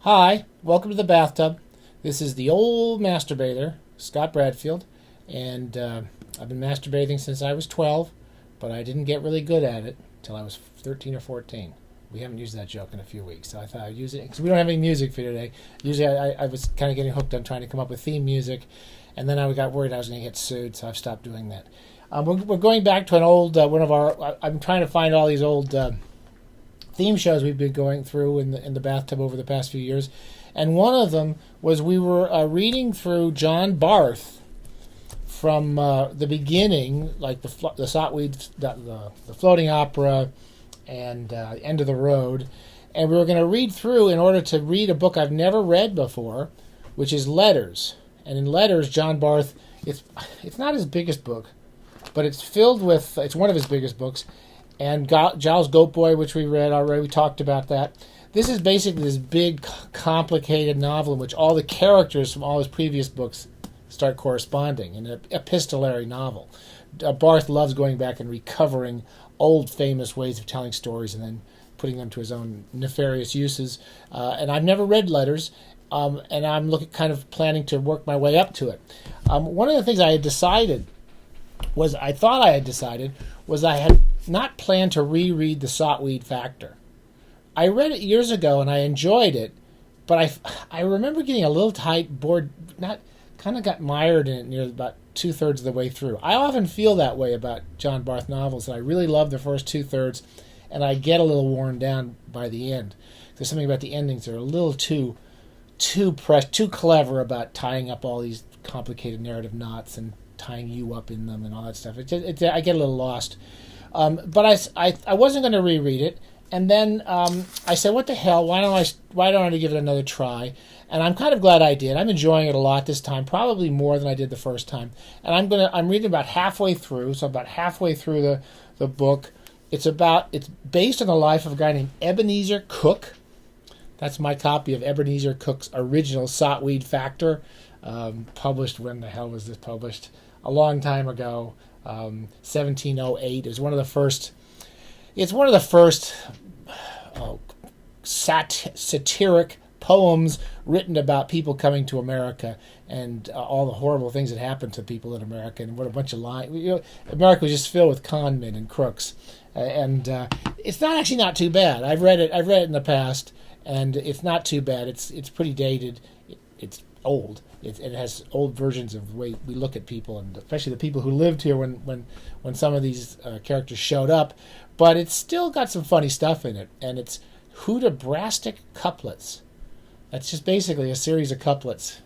Hi, welcome to the bathtub. This is the old masturbator, Scott Bradfield, and I've been masturbating since I was 12, but I didn't get really good at it until I was 13 or 14. We haven't used that joke in a few weeks, so I thought I'd use it because we don't have any music for today. Usually I was kind of getting hooked on trying to come up with theme music, and then I got worried I was going to get sued, so I've stopped doing that. We're going back to an old, I'm trying to find all these old theme shows we've been going through in the bathtub over the past few years, and one of them was we were reading through John Barth from the beginning, like the SOT-WEED, the floating opera, and End of the Road, and we were going to read through in order to read a book I've never read before, which is Letters. And in Letters, John Barth, it's not his biggest book, but it's filled with, it's one of his biggest books. And Giles Goatboy, which we read already, we talked about that. This is basically this big, complicated novel in which all the characters from all his previous books start corresponding in an epistolary novel. Barth loves going back and recovering old famous ways of telling stories and then putting them to his own nefarious uses. And I've never read Letters, and I'm planning to work my way up to it. One of the things I had decided was I had not planned to reread the SOT-WEED Factor. I read it years ago and I enjoyed it, but I remember getting a little bored, kind of got mired in it near about 2/3 of the way through. I often feel that way about John Barth novels, that I really love the first 2/3 and I get a little worn down by the end. There's something about the endings that are a little too clever about tying up all these complicated narrative knots and tying you up in them and all that stuff. I get a little lost. But I wasn't going to reread it, and then I said, "What the hell? Why don't I give it another try?" And I'm kind of glad I did. I'm enjoying it a lot this time, probably more than I did the first time. And I'm reading about halfway through, so about halfway through the book. It's based on the life of a guy named Ebenezer Cooke. That's my copy of Ebenezer Cooke's original SOT-WEED Factor, published. When the hell was this published? A long time ago. 1708 is one of the first. It's one of the first satiric poems written about people coming to America and all the horrible things that happened to people in America, and what a bunch of lying. America was just filled with con men and crooks, and it's not too bad. I've read it in the past, and it's not too bad. It's pretty dated. It's old. It has old versions of the way we look at people, and especially the people who lived here when some of these characters showed up. But it's still got some funny stuff in it, and it's Hudibrastic couplets. That's just basically a series of couplets,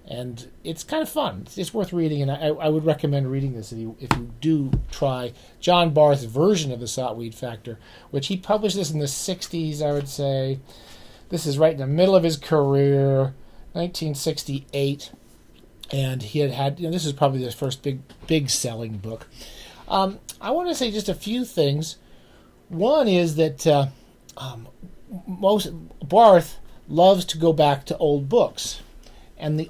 and it's kind of fun. It's worth reading, and I would recommend reading this if you do try John Barth's version of the SOT-WEED Factor, which he published this in the 60s, I would say. This is right in the middle of his career. 1968, and he had this is probably his first big selling book. I want to say just a few things. One is that Barth loves to go back to old books, and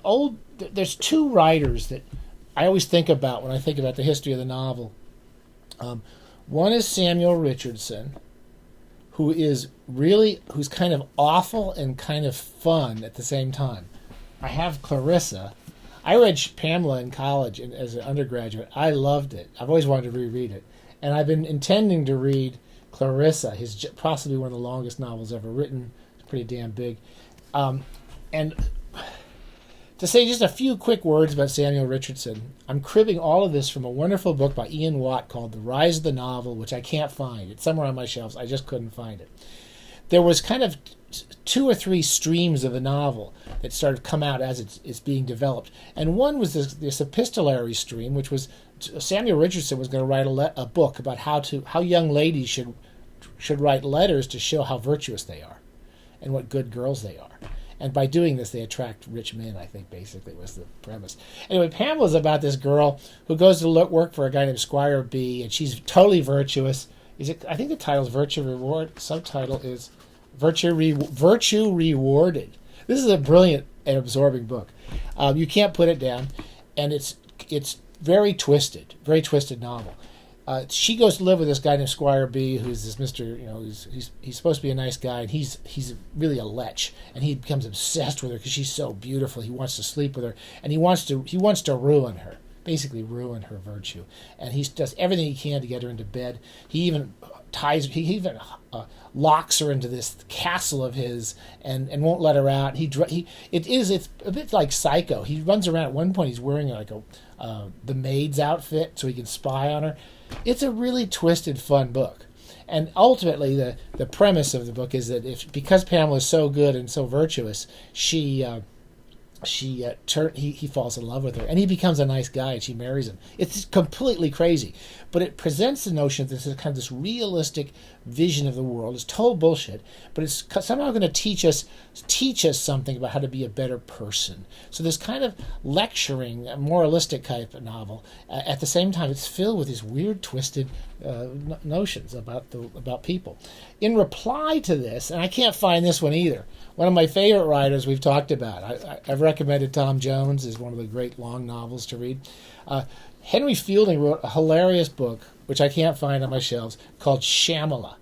there's two writers that I always think about when I think about the history of the novel. One is Samuel Richardson, who's kind of awful and kind of fun at the same time. I have Clarissa. I read Pamela in college as an undergraduate. I loved it. I've always wanted to reread it. And I've been intending to read Clarissa, his possibly one of the longest novels ever written. It's pretty damn big. And to say just a few quick words about Samuel Richardson, I'm cribbing all of this from a wonderful book by Ian Watt called The Rise of the Novel, which I can't find. It's somewhere on my shelves. I just couldn't find it. There was kind of 2 or 3 streams of the novel that started to come out as it's being developed. And one was this epistolary stream, which was Samuel Richardson was going to write a book about how young ladies should write letters to show how virtuous they are and what good girls they are. And by doing this, they attract rich men, I think, basically, was the premise. Anyway, Pamela's about this girl who goes to work for a guy named Squire B, and she's totally virtuous. I think the title's Virtue Reward. Subtitle is Virtue Rewarded. This is a brilliant and absorbing book. You can't put it down, and it's very twisted novel. She goes to live with this guy named Squire B, who's this Mister. He's supposed to be a nice guy, and he's really a lech, and he becomes obsessed with her because she's so beautiful. He wants to sleep with her, and he wants to ruin her, basically ruin her virtue, and he does everything he can to get her into bed. He even locks her into this castle of his and won't let her out. It's a bit like Psycho. He runs around. At one point, he's wearing like the maid's outfit so he can spy on her. It's a really twisted, fun book. And ultimately, the premise of the book is that because Pamela is so good and so virtuous, he falls in love with her, and he becomes a nice guy, and she marries him. It's completely crazy, but it presents the notion that this is kind of this realistic vision of the world. It's total bullshit, but it's somehow going to teach us something about how to be a better person. So this kind of lecturing, moralistic type of novel. At the same time, it's filled with these weird, twisted notions about people. In reply to this, and I can't find this one either. One of my favorite writers we've talked about. I've recommended Tom Jones as one of the great long novels to read. Henry Fielding wrote a hilarious book, which I can't find on my shelves, called Shyamala.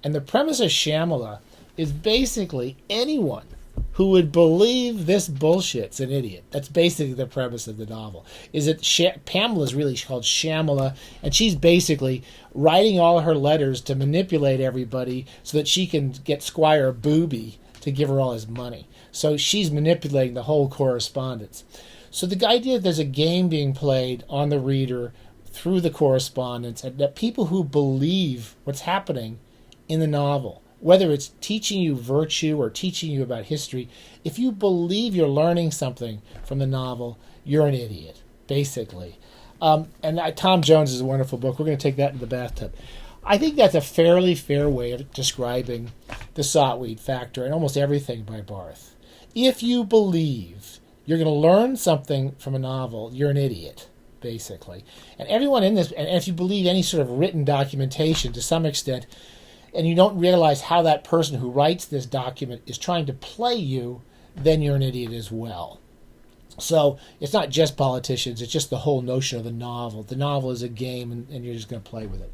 And the premise of Shyamala is basically anyone who would believe this bullshit's an idiot. That's basically the premise of the novel. Is that Pamela's really called Shyamala, and she's basically writing all her letters to manipulate everybody so that she can get Squire Booby to give her all his money. So she's manipulating the whole correspondence. So the idea that there's a game being played on the reader through the correspondence, and that people who believe what's happening in the novel, whether it's teaching you virtue or teaching you about history, if you believe you're learning something from the novel, you're an idiot, basically. Tom Jones is a wonderful book. We're going to take that in the bathtub. I think that's a fairly fair way of describing the SOT-WEED factor and almost everything by Barth. If you believe you're going to learn something from a novel, you're an idiot, basically. And everyone in this, and if you believe any sort of written documentation to some extent, and you don't realize how that person who writes this document is trying to play you, then you're an idiot as well. So it's not just politicians, it's just the whole notion of the novel. The novel is a game, and you're just going to play with it.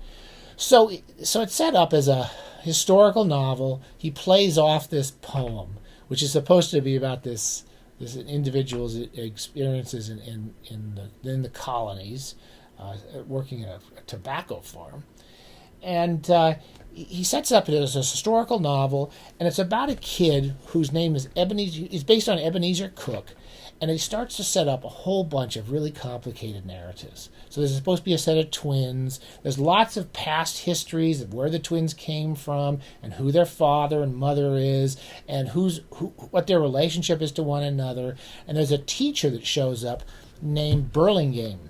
So it's set up as a historical novel. He plays off this poem, which is supposed to be about this individual's experiences in the colonies, working in a tobacco farm. And he sets up it as a historical novel, and it's about a kid whose name is Ebenezer. It's based on Ebenezer Cooke, and he starts to set up a whole bunch of really complicated narratives. So there's supposed to be a set of twins. There's lots of past histories of where the twins came from, and who their father and mother is, and what their relationship is to one another. And there's a teacher that shows up named Burlingame.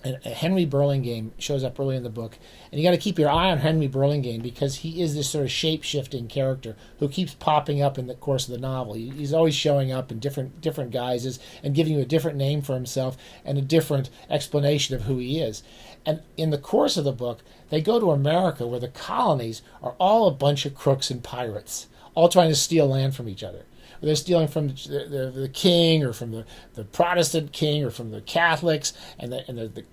And Henry Burlingame shows up early in the book, and you got to keep your eye on Henry Burlingame because he is this sort of shape-shifting character who keeps popping up in the course of the novel. He's always showing up in different guises and giving you a different name for himself and a different explanation of who he is. And in the course of the book, they go to America, where the colonies are all a bunch of crooks and pirates, all trying to steal land from each other. They're stealing from the king, or from the Protestant king, or from the Catholics, and the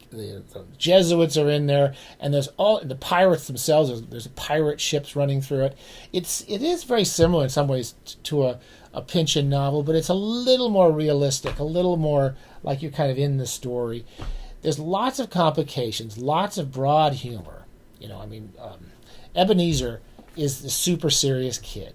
Jesuits are in there, and there's all the pirates themselves. There's pirate ships running through it. It is very similar in some ways to a Pynchon novel, but it's a little more realistic, a little more like you're kind of in the story. There's lots of complications, lots of broad humor. Ebenezer is the super serious kid.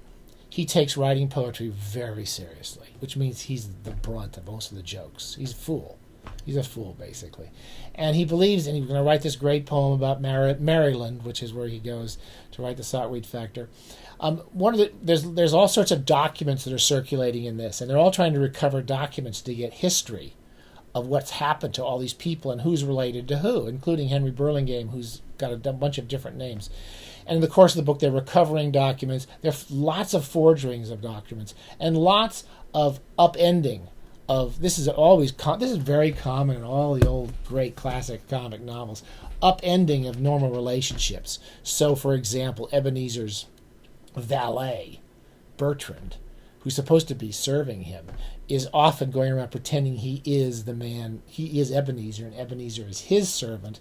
He takes writing poetry very seriously, which means he's the brunt of most of the jokes. He's a fool. He's a fool, basically. And he believes, and he's going to write this great poem about Maryland, which is where he goes to write the SOT-WEED factor. There's all sorts of documents that are circulating in this, and they're all trying to recover documents to get history of what's happened to all these people and who's related to who, including Henry Burlingame, who's got a bunch of different names. And in the course of the book, they're recovering documents. There are lots of forgeries of documents and lots of upending of. This is very common in all the old great classic comic novels. Upending of normal relationships. So, for example, Ebenezer's valet, Bertrand, who's supposed to be serving him, is often going around pretending he is the man. He is Ebenezer, and Ebenezer is his servant.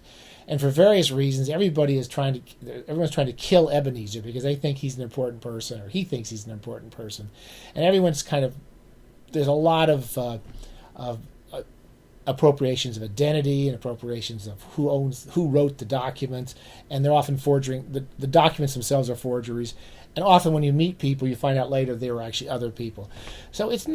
And for various reasons, everyone's trying to kill Ebenezer because they think he's an important person, or he thinks he's an important person. And everyone's there's a lot of appropriations of identity and appropriations of who wrote the documents, and they're often forging. The documents themselves are forgeries, and often when you meet people, you find out later they were actually other people. So it's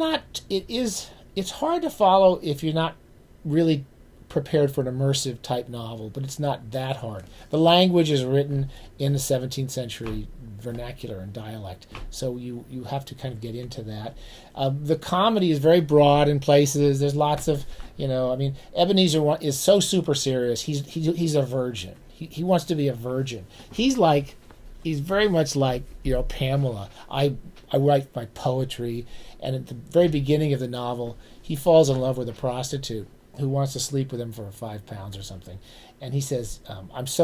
hard to follow if you're not really prepared for an immersive type novel, but it's not that hard. The language is written in the 17th century vernacular and dialect, so you have to kind of get into that. The comedy is very broad in places. There's lots of, Ebenezer is so super serious. He's a virgin. He wants to be a virgin. He's very much like Pamela. I write my poetry, and at the very beginning of the novel, he falls in love with a prostitute who wants to sleep with him for £5 or something, and he says,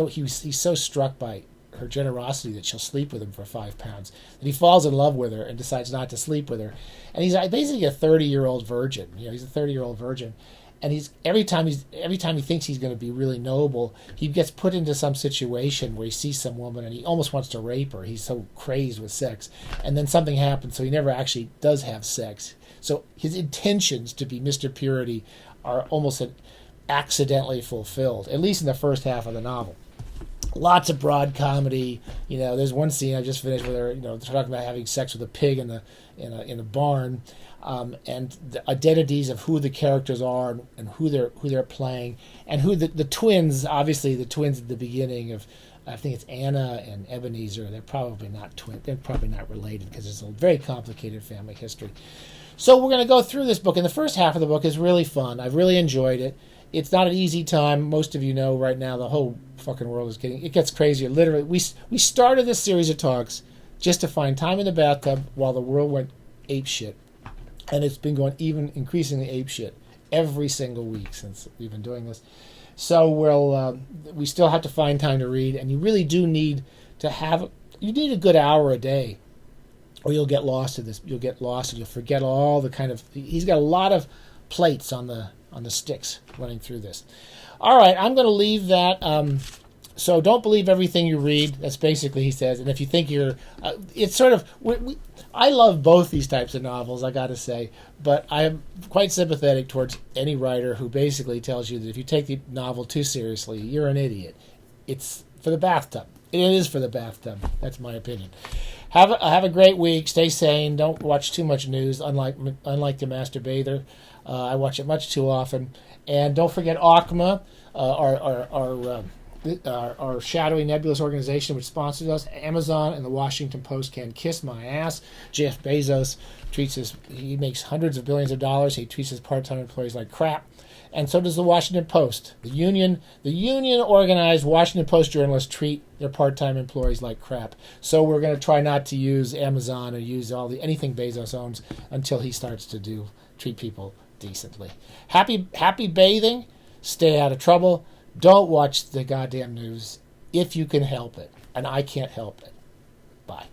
he's so struck by her generosity that she'll sleep with him for £5 that he falls in love with her and decides not to sleep with her. And he's basically a 30-year-old virgin. He's a 30-year-old virgin, and every time he thinks he's going to be really noble, he gets put into some situation where he sees some woman and he almost wants to rape her. He's so crazed with sex, and then something happens, so he never actually does have sex. So his intentions to be Mr. Purity are almost accidentally fulfilled, at least in the first half of the novel. Lots of broad comedy. There's one scene I just finished where they're talking about having sex with a pig in a barn, and the identities of who the characters are and who they're playing, and who the twins. Obviously, the twins at the beginning of, I think it's Anna and Ebenezer. They're probably not twins. They're probably not related because it's a very complicated family history. So we're going to go through this book, and the first half of the book is really fun. I've really enjoyed it. It's not an easy time. Most of you know right now the whole fucking world gets crazier. Literally, we started this series of talks just to find time in the bathtub while the world went apeshit, and it's been going even increasingly apeshit every single week since we've been doing this. So we still have to find time to read, and you really do need you need a good hour a day, or you'll get lost in this. You'll get lost and you'll forget all the he's got a lot of plates on the sticks running through this. All right, I'm going to leave that. So don't believe everything you read. That's basically, he says. And if you think it's sort of, I love both these types of novels, I got to say. But I'm quite sympathetic towards any writer who basically tells you that if you take the novel too seriously, you're an idiot. It's for the bathtub. It is for the bathtub. That's my opinion. Have a great week. Stay sane. Don't watch too much news, unlike the Master Bather. I watch it much too often. And don't forget ACMA, our shadowy nebulous organization which sponsors us. Amazon and the Washington Post can kiss my ass. Jeff Bezos he makes hundreds of billions of dollars. He treats his part-time employees like crap. And so does the Washington Post. The union-organized Washington Post journalists treat their part-time employees like crap. So we're going to try not to use Amazon or use anything Bezos owns until he starts to treat people decently. Happy bathing. Stay out of trouble. Don't watch the goddamn news if you can help it. And I can't help it. Bye.